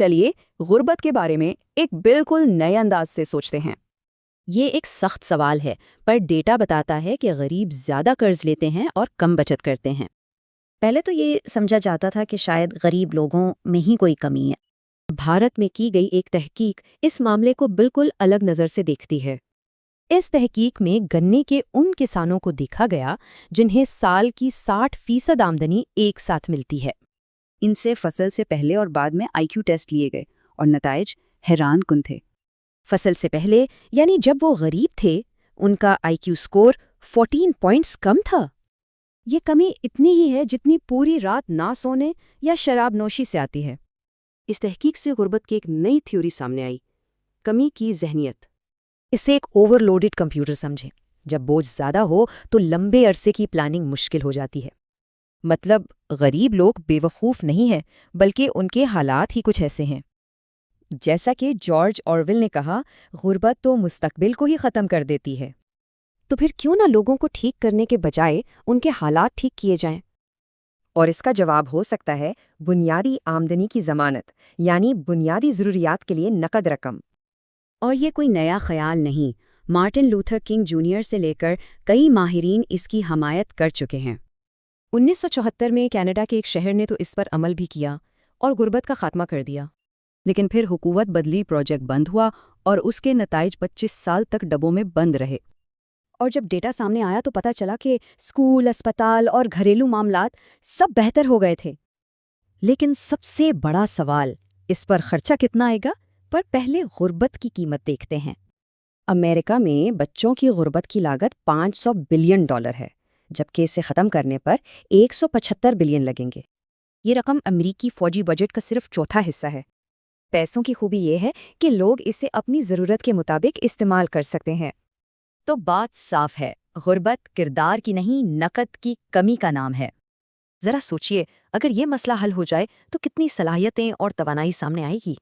چلیے غربت کے بارے میں ایک بالکل نئے انداز سے سوچتے ہیں۔ یہ ایک سخت سوال ہے، پر ڈیٹا بتاتا ہے کہ غریب زیادہ قرض لیتے ہیں اور کم بچت کرتے ہیں۔ پہلے تو یہ سمجھا جاتا تھا کہ شاید غریب لوگوں میں ہی کوئی کمی ہے۔ بھارت میں کی گئی ایک تحقیق اس معاملے کو بالکل الگ نظر سے دیکھتی ہے۔ اس تحقیق میں گنے کے ان کسانوں کو دیکھا گیا جنہیں سال کی 60% آمدنی ایک ساتھ ملتی ہے۔ ان سے فصل سے پہلے اور بعد میں آئی کیو ٹیسٹ لیے گئے اور نتائج حیران کن تھے۔ فصل سے پہلے یعنی جب وہ غریب تھے، ان کا آئی کیو اسکور 14 پوائنٹس کم تھا۔ یہ کمی اتنی ہی ہے جتنی پوری رات نہ سونے یا شراب نوشی سے آتی ہے۔ اس تحقیق سے غربت کی ایک نئی تھیوری سامنے آئی، کمی کی ذہنیت۔ اسے ایک اوور لوڈڈ کمپیوٹر سمجھیں۔ جب بوجھ زیادہ ہو تو لمبے عرصے کی پلاننگ مشکل ہو جاتی ہے۔ مطلب غریب لوگ بے وقوف نہیں ہیں، بلکہ ان کے حالات ہی کچھ ایسے ہیں۔ جیسا کہ جارج آرویل نے کہا، غربت تو مستقبل کو ہی ختم کر دیتی ہے۔ تو پھر کیوں نہ لوگوں کو ٹھیک کرنے کے بجائے ان کے حالات ٹھیک کیے جائیں؟ اور اس کا جواب ہو سکتا ہے بنیادی آمدنی کی ضمانت، یعنی بنیادی ضروریات کے لیے نقد رقم۔ اور یہ کوئی نیا خیال نہیں، مارٹن لوتھر کنگ جونیئر سے لے کر کئی ماہرین اس کی حمایت کر چکے ہیں۔ 1974 میں کینیڈا کے ایک شہر نے تو اس پر عمل بھی کیا اور غربت کا خاتمہ کر دیا۔ لیکن پھر حکومت بدلی، پروجیکٹ بند ہوا اور اس کے نتائج 25 سال تک ڈبوں میں بند رہے۔ اور جب ڈیٹا سامنے آیا تو پتہ چلا کہ اسکول، اسپتال اور گھریلو معاملات سب بہتر ہو گئے تھے۔ لیکن سب سے بڑا سوال، اس پر خرچہ کتنا آئے گا؟ پر پہلے غربت کی قیمت دیکھتے ہیں۔ امریکہ میں بچوں کی غربت کی لاگت $500 بلین ہے، جبکہ اسے ختم کرنے پر $175 بلین لگیں گے۔ یہ رقم امریکی فوجی بجٹ کا صرف چوتھا حصہ ہے۔ پیسوں کی خوبی یہ ہے کہ لوگ اسے اپنی ضرورت کے مطابق استعمال کر سکتے ہیں۔ تو بات صاف ہے، غربت کردار کی نہیں، نقد کی کمی کا نام ہے۔ ذرا سوچئے، اگر یہ مسئلہ حل ہو جائے تو کتنی صلاحیتیں اور توانائی سامنے آئے گی۔